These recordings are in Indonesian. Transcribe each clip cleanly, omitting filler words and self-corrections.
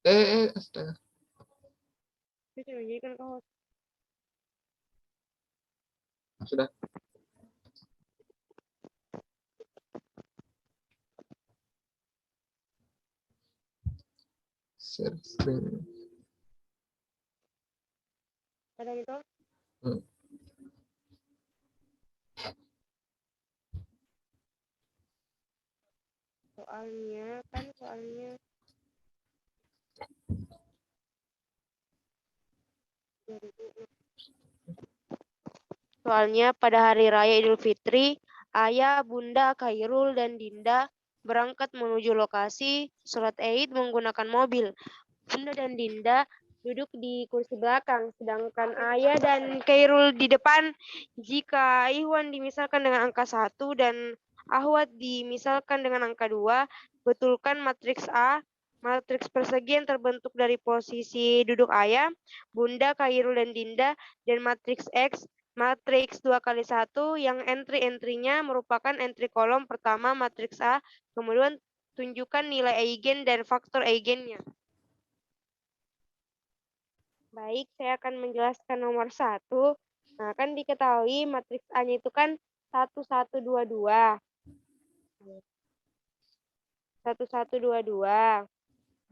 Astaga. Sudah. Share screen. Ada itu? Hmm. Soalnya pada hari raya Idul Fitri, ayah, bunda, Khairul, dan Dinda berangkat menuju lokasi sholat Id menggunakan mobil. Bunda dan Dinda duduk di kursi belakang, sedangkan ayah dan Khairul di depan. Jika Ikhwan dimisalkan dengan angka 1 dan Ahwat dimisalkan dengan angka 2, betulkan matriks A, matriks persegi yang terbentuk dari posisi duduk ayah, bunda, Khairul, dan Dinda, dan matriks X, matriks 2 kali 1 yang entry-entrynya merupakan entry kolom pertama matriks A, kemudian tunjukkan nilai eigen dan faktor eigennya. Baik, saya akan menjelaskan nomor 1. Nah, kan diketahui matriks A-nya itu kan 1122. 1122.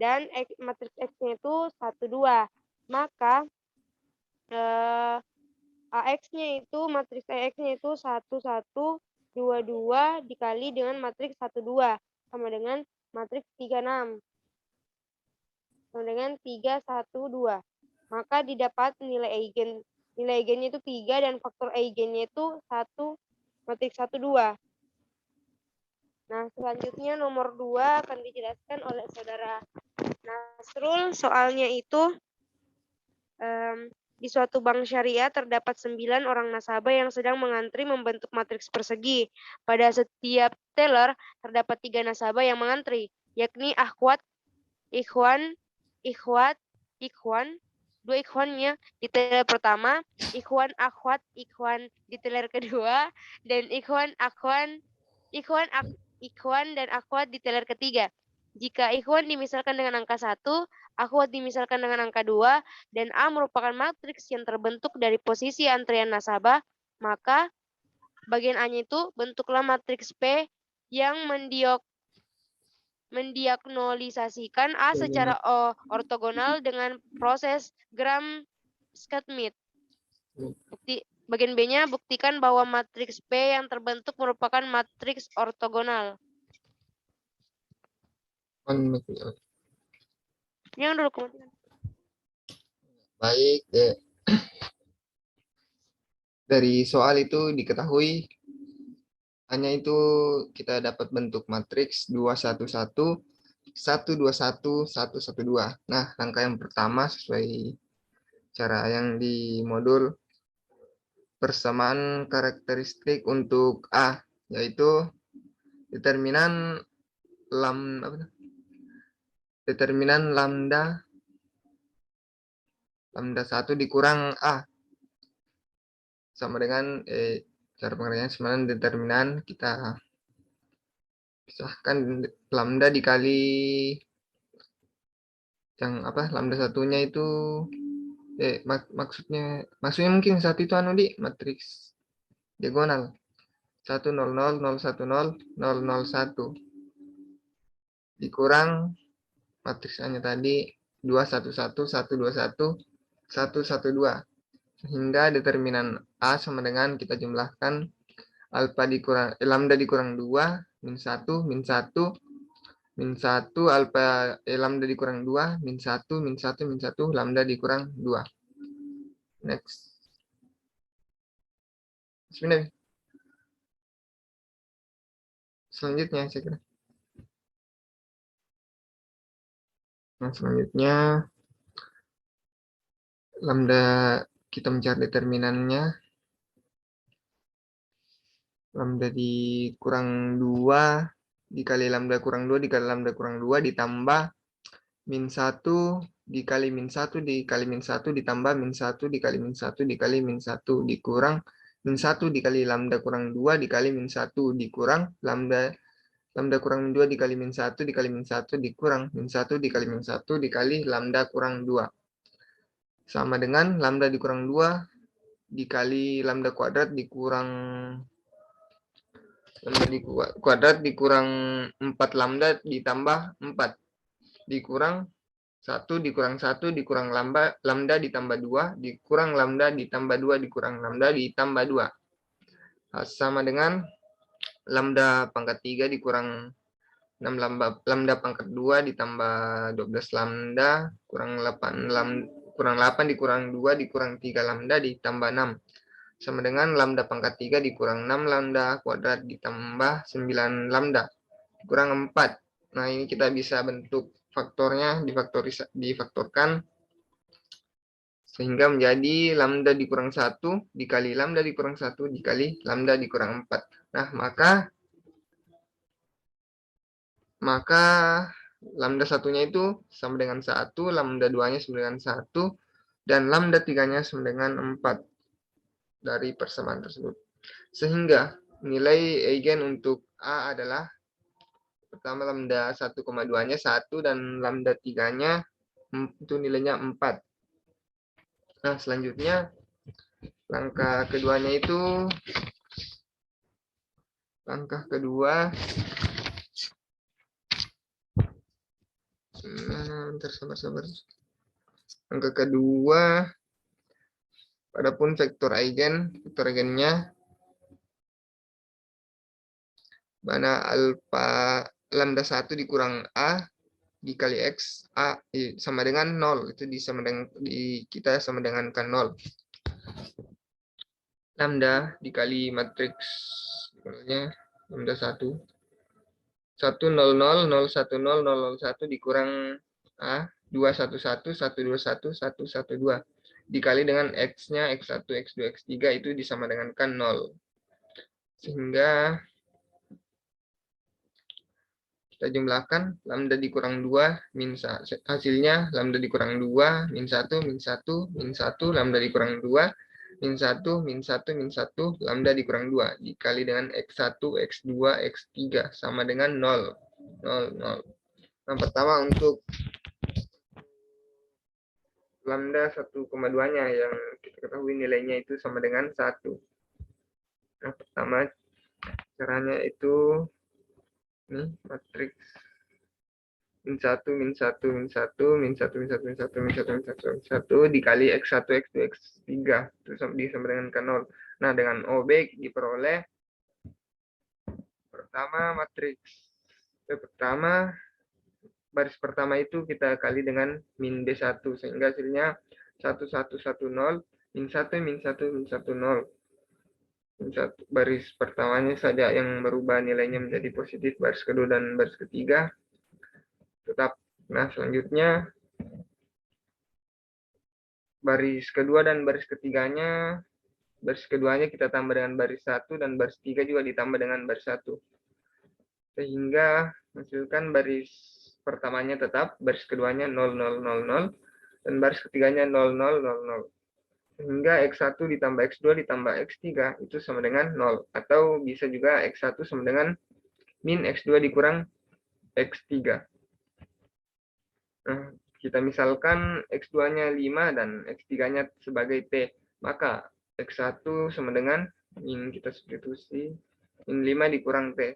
Dan matriks X-nya itu 12. Maka AX-nya itu, matriks AX-nya itu 1122 dikali dengan matriks 12 sama dengan matriks 36. Sama dengan 312. Maka didapat nilai eigen. Nilai eigennya itu 3 dan faktor eigennya itu 1, matriks 12. Nah, selanjutnya nomor 2 akan dijelaskan oleh saudara Nasrul. Soalnya itu di suatu bank syariah terdapat 9 orang nasabah yang sedang mengantri membentuk matriks persegi. Pada setiap teller terdapat 3 nasabah yang mengantri, yakni akhwat, ikhwan, ikhwat, ikhwan. 2 ikhwannya di teller pertama, ikhwan, akhwat, ikhwan di teller kedua, dan ikhwan, akhwan, ikhwan dan akhwat di teller ketiga. Jika ikhwan dimisalkan dengan angka 1, akhwat dimisalkan dengan angka 2, dan A merupakan matriks yang terbentuk dari posisi antrian nasabah, maka bagian A-nya itu bentuklah matriks P yang mendiagnosisikan A secara ortogonal dengan proses Gram-Schmidt. Bagian B-nya buktikan bahwa matriks P yang terbentuk merupakan matriks ortogonal. Yang dulu kemudian. Baik, dari soal itu diketahui hanya itu kita dapat bentuk matriks 211, 121, 112. Nah, langkah yang pertama sesuai cara yang di modul persamaan karakteristik untuk A, yaitu determinan lambda 1 dikurang A sama dengan cara pengerjaan sama dengan determinan kita pisahkan lambda dikali yang lambda satunya itu maksudnya mungkin saat itu di matriks diagonal 100 010 001 dikurang matriks A-nya tadi 211 121 112 sehingga determinan A sama dengan kita jumlahkan alfa dikurang lambda dikurang 2 min 1 min 1 min 1 alfa lambda dikurang 2 min 1 min 1 min 1 lambda dikurang 2. Next. Sebenarnya selanjutnya saya kira. Nah, selanjutnya lambda kita mencari determinannya. Lambda dikurang 2 dikali lambda kurang 2 dikali lambda kurang 2 ditambah min 1 dikali min 1 dikali min 1 ditambah min 1 dikali min 1 dikali min 1 dikurang min 1 dikali lambda kurang 2 dikali min 1 dikurang lambda lambda kurang min 2 dikali min 1 dikali min 1 dikurang min 1 dikali min 1 dikali lambda kurang 2. Sama dengan lambda dikurang 2 dikali lambda kuadrat dikurang lambda kuadrat dikurang 4 lambda ditambah 4 dikurang 1 dikurang 1 dikurang lambda ditambah 2 dikurang lambda ditambah 2 dikurang lambda ditambah 2. Sama dengan lambda pangkat 3 dikurang 6 lambda pangkat 2 ditambah 12 lambda kurang 8 dikurang 2 dikurang 3 lambda ditambah 6 sama dengan lambda pangkat 3 dikurang 6 lambda kuadrat ditambah 9 lambda kurang 4. Nah, ini kita bisa bentuk faktornya difaktorkan sehingga menjadi lambda dikurang 1 dikali lambda dikurang 1 dikali lambda dikurang 4. Nah, maka lambda satunya itu sama dengan 1, lambda 2-nya sama dengan 1, dan lambda 3-nya sama dengan 4 dari persamaan tersebut. Sehingga nilai eigen untuk A adalah pertama lambda 1,2-nya 1 dan lambda 3-nya itu nilainya 4. Nah, selanjutnya langkah keduanya itu sabar. Langkah kedua, adapun vektor eigennya mana alfa lambda 1 dikurang A dikali X, A sama dengan 0. Itu kita sama dengan kan 0. Lambda dikali matriks lambda 1. 1 0 0 0 1 0 0 1 dikurang A 2 1 1 1 2 1 1 1 2 dikali dengan X-nya X1 X2 X3 itu disama dengan kan 0. Sehingga kita jumlahkan lambda dikurang 2 min 1, hasilnya lambda dikurang 2 min 1 min 1 min 1 lambda dikurang 2 min 1 min 1 min 1 lambda dikurang 2 dikali dengan X1 X2 X3 sama dengan 0 0 0. Yang pertama untuk lambda 1,2-nya yang kita ketahui nilainya itu sama dengan 1. Nah, pertama caranya itu ini matriks min 1 min 1 min 1 min 1 min 1 min 1 min 1 min 1 min 1 dikali X1 X2 X3 itu sama dengan kan 0. Nah, dengan OB diperoleh pertama baris pertama itu kita kali dengan min B1 sehingga hasilnya 1110 min 1 min 1 min 1 0. Baris pertamanya saja yang berubah nilainya menjadi positif, baris kedua dan baris ketiga tetap. Nah, selanjutnya baris kedua dan baris ketiganya, baris keduanya kita tambah dengan baris 1 dan baris 3 juga ditambah dengan baris 1. Sehingga menghasilkan baris pertamanya tetap, baris keduanya 0 0 0 0 dan baris ketiganya 0 0 0 0. Sehingga X1 ditambah X2 ditambah X3 itu sama dengan 0. Atau bisa juga X1 sama dengan min X2 dikurang X3. Nah, kita misalkan X2-nya 5 dan X3-nya sebagai T. Maka X1 sama dengan min kita substitusi min 5 dikurang T.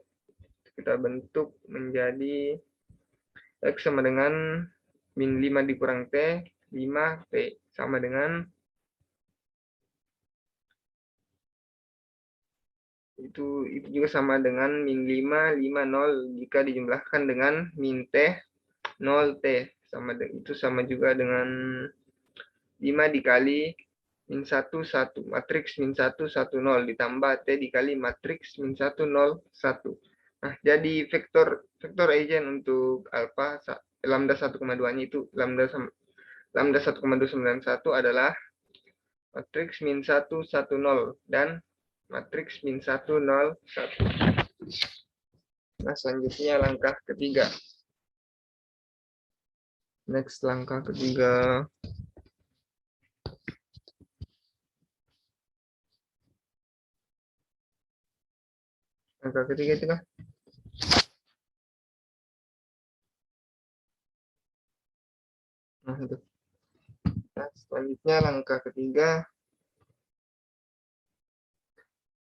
Kita bentuk menjadi X sama dengan min 5 dikurang T, 5T sama dengan itu juga sama dengan min 5 0 jika dijumlahkan dengan min T 0T itu sama juga dengan 5 dikali min 1 1 matriks min 1 1 0 ditambah T dikali matriks min 1 0 1. Nah, jadi vektor eigen untuk alfa lambda 1,2-nya itu lambda 1,291 adalah matriks min 1 1 0 dan matriks min 1 0 1. Nah, selanjutnya langkah ketiga. Langkah ketiga. Langkah ketiga itu kah? Nah, itu. Nah, selanjutnya langkah ketiga,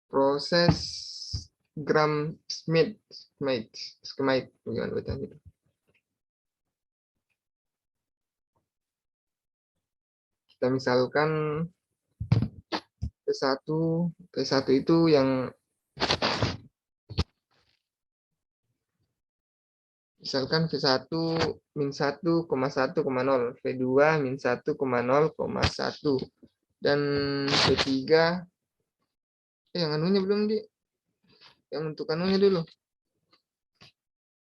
proses Gram-Schmidt, bagaimana bacanya itu? Kita misalkan P1 itu yang misalkan V1 min 1,1,0, V2 min 1,0,1, dan V3, yang anunya belum yang untuk anunya dulu.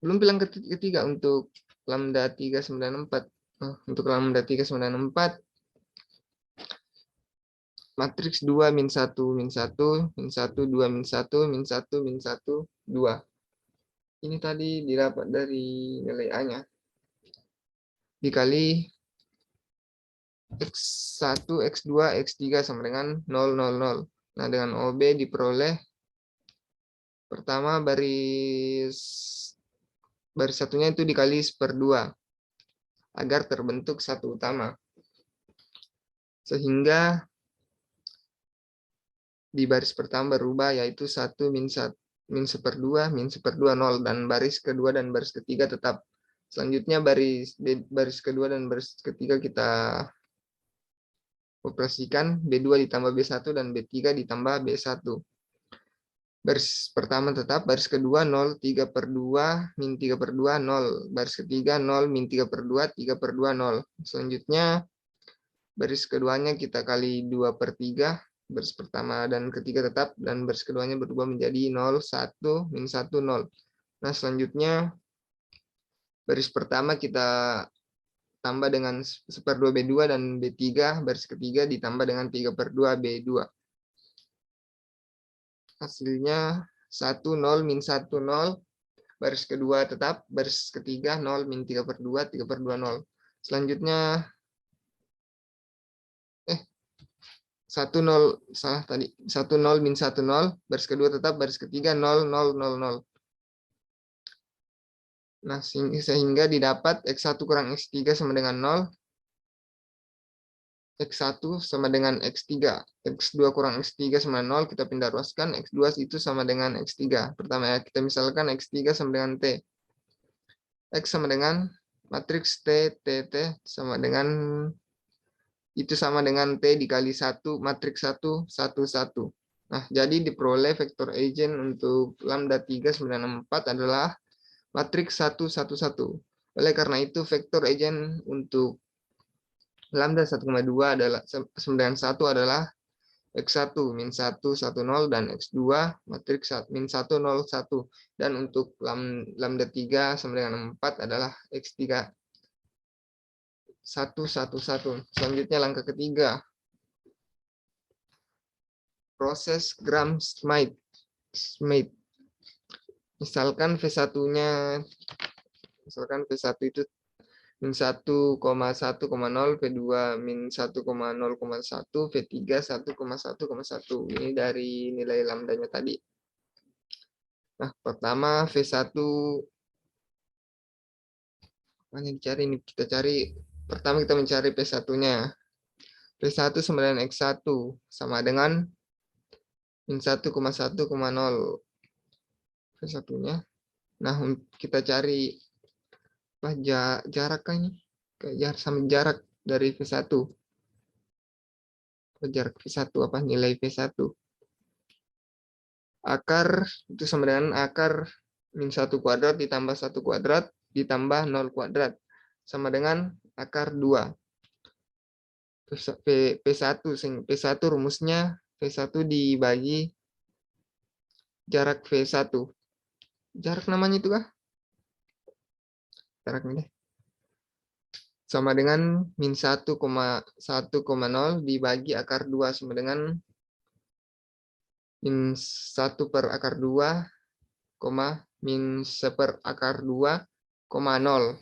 Belum bilang ketiga untuk lambda 394. Nah, untuk lambda 394, matriks 2 min 1 min 1 min 1 2 min 1 min 1 min 1 2. Ini tadi didapat dari nilai A-nya dikali X1, X2, X3 sama dengan 0, 0, 0. Nah, dengan OB diperoleh pertama baris satunya itu dikali 1/2 agar terbentuk satu utama. Sehingga di baris pertama berubah, yaitu 1 min 1 min 1/2 min 1/2 0, dan baris kedua dan baris ketiga tetap. Selanjutnya baris kedua dan baris ketiga kita operasikan, B2 ditambah B1 dan B3 ditambah B1. Baris pertama tetap, baris kedua 0, 3/2 min 3/2 0, baris ketiga 0 min 3/2 3/2 0. Selanjutnya baris keduanya kita kali 2/3, baris pertama dan ketiga tetap, dan baris keduanya berubah menjadi 0, 1, min 1, 0. Nah, selanjutnya baris pertama kita tambah dengan 1/2 B2 dan B3, baris ketiga ditambah dengan 3/2 B2. Hasilnya 1, 0, min 1, 0, baris kedua tetap, baris ketiga 0, min 3/2, 3/2, 0. Selanjutnya 1, 0, salah tadi, 1, 0, min 1, 0, baris kedua tetap, baris ketiga 0, 0, 0, 0. Nah, sehingga didapat X1 kurang X3 sama dengan 0, X1 sama dengan X3, X2 kurang X3 sama 0, kita pindah ruaskan, X2 itu sama dengan X3. Pertama ya, kita misalkan X3 sama dengan T. X sama dengan matriks T, T, T, sama dengan, itu sama dengan T dikali 1, matriks 1, 1, 1. Nah, jadi diperoleh vektor eigen untuk lambda 394 adalah matriks 1, 1, 1. Oleh karena itu, vektor eigen untuk lambda 1,2 adalah sama dengan 1 adalah X1 min 1, 1, 0, dan X2 matriks min 1, 0, 1. Dan untuk lambda 3 sama dengan 4 adalah X3 1, 1, 1. Selanjutnya langkah ketiga, proses Gram-Schmidt. Misalkan V1-nya, misalkan V1 itu min 1,1,0, V2 min 1,0,1, V3 1,1,1. Ini dari nilai lambdanya tadi. Nah, pertama V1, mana dicari ini? Kita cari, pertama kita mencari P1-nya. P1 sama dengan X1 sama dengan min 1,1,0 V1-nya. Nah, kita cari apa jarak ini? Sama jarak dari V1. Jarak V1 apa? Nilai V1. Akar itu sama dengan akar min 1 kuadrat ditambah 1 kuadrat ditambah 0 kuadrat sama dengan akar 2. P1 rumusnya V1 dibagi jarak V1. Jarak namanya itu kah? Jaraknya deh. Sama dengan min 1,1,0 dibagi akar 2 sama dengan min 1 per akar 2, min 1 akar 2, 0.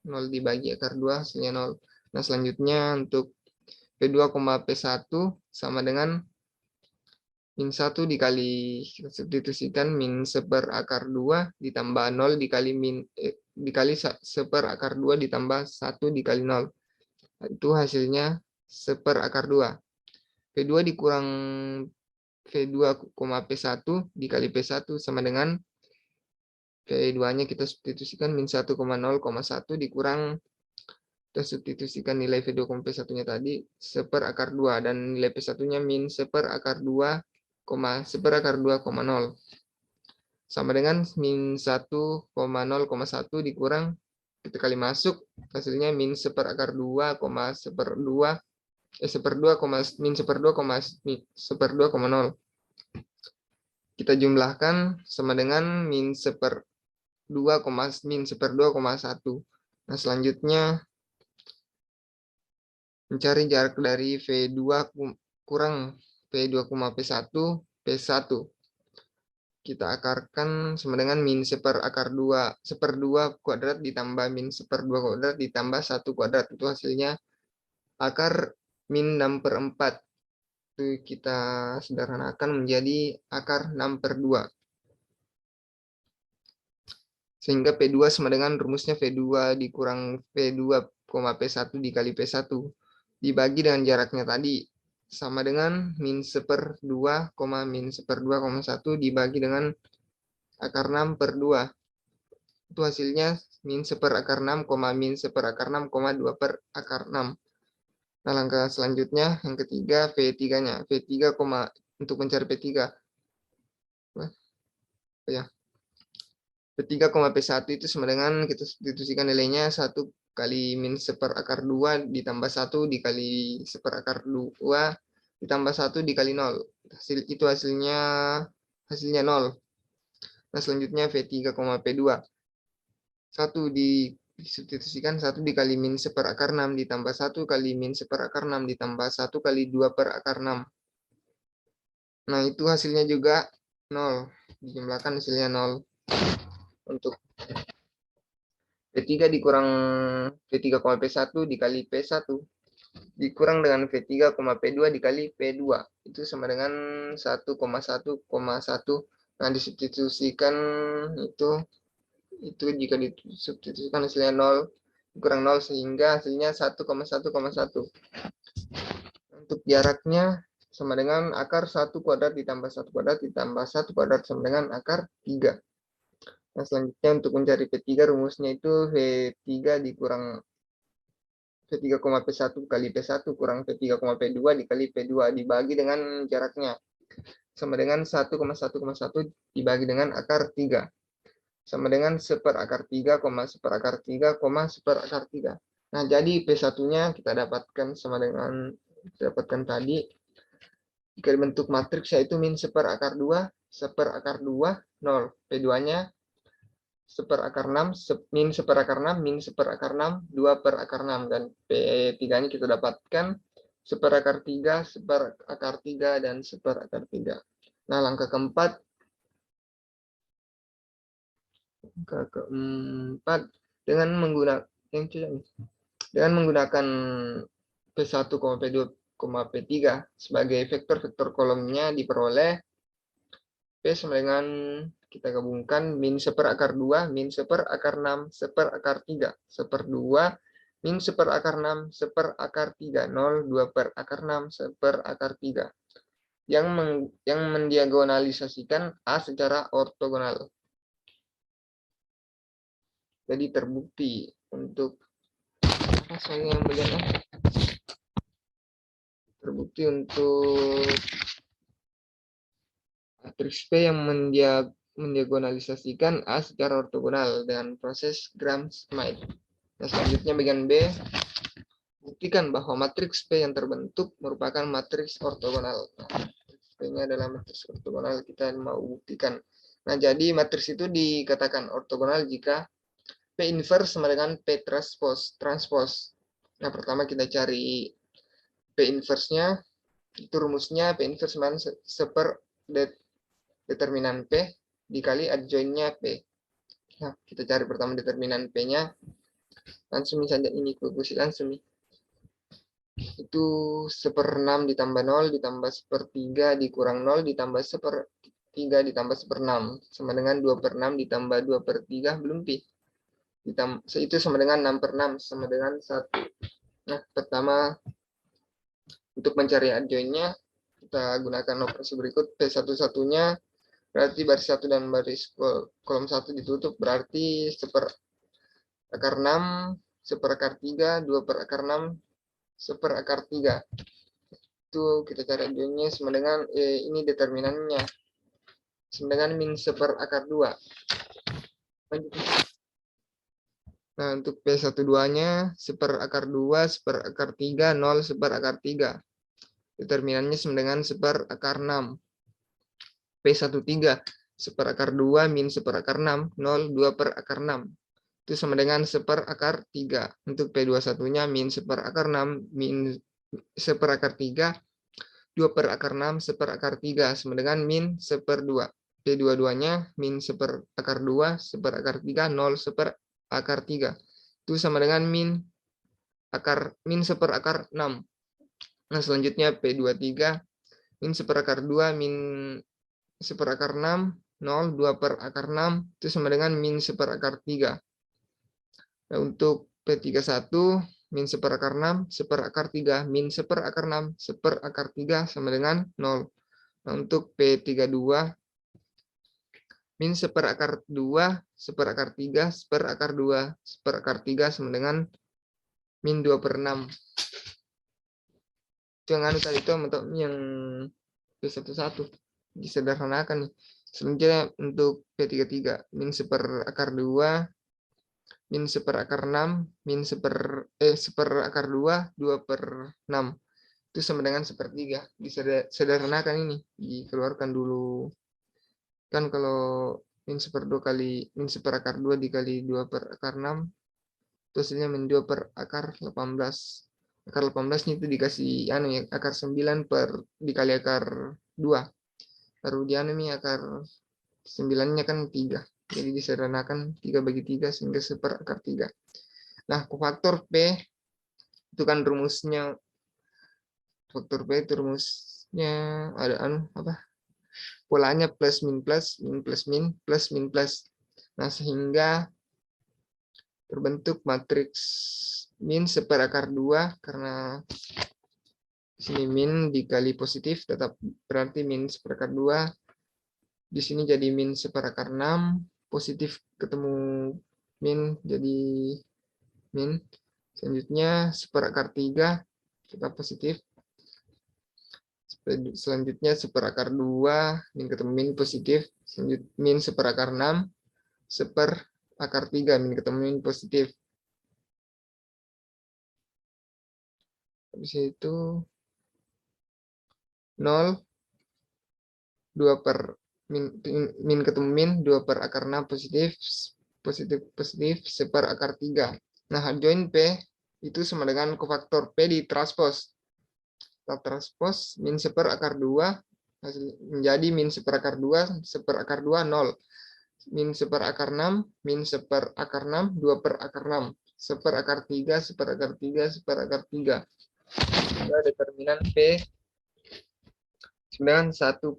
0 dibagi akar 2 hasilnya 0. Nah, selanjutnya untuk P2, P1 sama dengan min 1 dikali, kita substitusikan min 1 akar 2 ditambah 0 dikali 1 akar 2 ditambah 1 dikali 0. Itu hasilnya 1/2. P2 dikurang V2, P1 dikali P1 sama dengan P2-nya kita substitusikan min 1,0,1 dikurang, kita substitusikan nilai V2, P1-nya tadi 1/2 dan nilai P1-nya min 1/2, 1/2,0 sama dengan min 1,0,1 dikurang, kita kali masuk, hasilnya min 1/2, 1/2, min 1/2,0. Kita jumlahkan sama dengan min 1/2,1. Nah, selanjutnya mencari jarak dari V2 kurang V2, P1, P1. Kita akarkan sama dengan min 1/2 kuadrat ditambah min 1/2 kuadrat ditambah 1 kuadrat. Itu hasilnya akar min 6/4. Itu kita sederhanakan menjadi akar 6/2. Sehingga P2 sama dengan rumusnya V2 dikurang V2, P1 dikali P1 dibagi dengan jaraknya tadi sama dengan min 1/2, min 1/2,1 dibagi dengan akar 6/2. Itu hasilnya min 1/6, min 1/6, 2/6. Nah, langkah selanjutnya yang ketiga V3-nya. V3, untuk mencari P3. Ya. P3, P1 itu sama dengan kita substitusikan nilainya 1 kali min 1/2 ditambah 1 dikali 1/2 ditambah 1 dikali 0. Itu hasilnya 0. Nah, selanjutnya V3, P2. 1 disubstitusikan 1 dikali min 1/6 ditambah 1 kali min 1/6 ditambah 1 kali 2/6. Nah, itu hasilnya juga 0. Dijumlahkan hasilnya 0. Untuk V3 dikurang V3, P1 dikali P1 dikurang dengan V3, P2 dikali P2. Itu sama dengan 1,1,1. Nah, disubstitusikan itu jika disubstitusikan hasilnya 0 kurang 0 sehingga hasilnya 1,1,1. Untuk jaraknya sama dengan akar 1 kuadrat ditambah 1 kuadrat ditambah 1 kuadrat sama dengan akar 3. Nah, selanjutnya untuk mencari P3 rumusnya itu V3 dikurang V3, P1 kali P1 kurang V3, P2 dikali P2 dibagi dengan jaraknya sama dengan 1,1,1 dibagi dengan akar 3 sama dengan 1/3, 1/3, 1/3. Nah, jadi P1-nya kita dapatkan sama dengan tadi jika dibentuk matriks yaitu min 1/2, 1/2, 0. P2-nya 1/6, min 1/6, min 1/6, 2/6. Dan P3-nya kita dapatkan 1/3, 1/3, dan 1/3. Nah, langkah keempat dengan menggunakan P1, P2, P3 sebagai vektor-vektor kolomnya diperoleh P sama dengan kita gabungkan min 1/2, min 1/6, 1/3, 1/2, min 1/6, 1/3, 0, 2/6, 1/3. Yang mendiagonalisasikan A secara ortogonal. Jadi terbukti untuk matriks P yang mendiagonalisasikan A secara ortogonal dengan proses Gram-Schmidt. Nah, selanjutnya bagian B, buktikan bahwa matriks P yang terbentuk merupakan matriks ortogonal. Nah, matriks P-nya adalah matriks ortogonal, kita mau buktikan. Nah, jadi matriks itu dikatakan ortogonal jika P inverse sama dengan P transpose. Nah, pertama kita cari P inverse-nya. Itu rumusnya P inverse sama determinan P dikali adjoint-nya P. Nah, kita cari pertama determinan P-nya. Langsung saja ini kukus langsung nih. Itu 1/6 ditambah 0 ditambah 1/3 dikurang 0 ditambah 1/3 ditambah 1/6 sama dengan 2/6 ditambah 2/3 belum pi. Itu sama dengan 6/6 sama dengan 1. Nah, pertama untuk mencari adjoinnya kita gunakan operasi berikut. P1-1-nya berarti baris 1 dan baris kolom 1 ditutup, berarti 1/6, 1/3, 2/6, 1/3. Itu kita cari adjoinnya sama dengan ini determinannya sama dengan min 1/2. Nah, untuk P12-nya 1/2, 1/3, 0, 1/3. Determinannya sama dengan 1/6. P13 1/2 min 1/6, 0, 2/6. Itu sama dengan 1/3. Untuk P21-nya min 1/6 min 1/3, 2/6, 1/3 sama dengan min 1/2. P22-nya min 1/2, 1/3, 0, 1/3. Itu sama dengan min 1/6. Nah, selanjutnya P23 min 1/2 min 1/6, 0, 2/6. Itu sama dengan min 1/3. Nah, untuk P31 min 1/6, 1/3, min 1/6, 1/3 sama dengan 0. Nah, untuk P32 min 1/2, 1/3, 1/2, 1/3 sama dengan min 2/6. Jangan tadi itu untuk yang P11 disederhanakan nih. Selanjutnya untuk P33 min 1/2, min 1/6, min 1/2, 2/6. Itu sama dengan 1/3. Disederhanakan ini, dikeluarkan dulu. Kan kalau min 1/2 kali min 1/2 dikali 2/6, itu hasilnya min 2/18. Akar 18 itu dikasih akar 9 dikali akar 2. Baru di nih akar 9-nya kan 3. Jadi disederhanakan 3/3 sehingga 1/3. Nah, kofaktor P itu kan rumusnya, faktor P itu rumusnya ada polanya plus min plus, min plus min, plus min plus. Nah, sehingga terbentuk matriks min 1/2 karena sini min dikali positif tetap berarti min 1/2. Di sini jadi min 1/6, positif ketemu min jadi min. Selanjutnya 1/3 tetap positif. Selanjutnya 1/2 min ketemu min positif. Selanjutnya min 1/6, 1/3 min ketemu min positif. Habis itu 0, 2 min ketemu min 2/6 positif, positif, positif, 1/3. Nah, adjoin P itu sama dengan kofaktor P di transpos. Kita transpos min 1/2 menjadi min 1/2, 1/2, 0. Min 1/6, min 1/6, 2/6. 1/3, 1/3, 1/3. Ada determinan P 1/1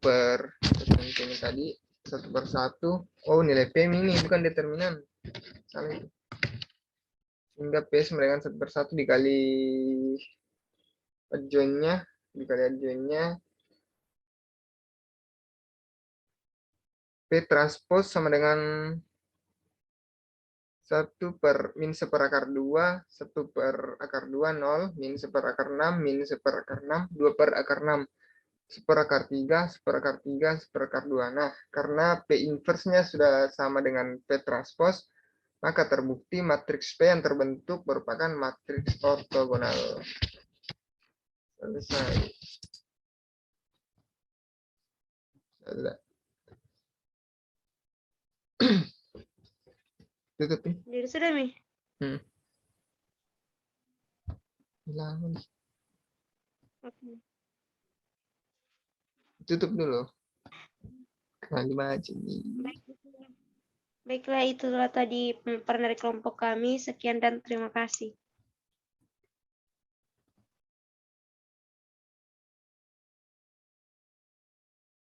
tadi 1/1. Oh, nilai P ini bukan determinan. Salah itu. Sehingga P sama dengan 1/1 dikali adjoinnya, P transpos sama dengan min 1/2, 1/2, 0, min 1/6, min 1/6, 2/6. 1/3, 1/3, 1/2. Nah, karena P inverse-nya sudah sama dengan P transpos, maka terbukti matriks P yang terbentuk merupakan matriks ortogonal. Selesai. Tutup nih. Jadi sudah, Mi. Hilang. Oke. Tutup dulu. Nah, dibaca. Baiklah, itulah tadi pemaparan dari kelompok kami. Sekian dan terima kasih.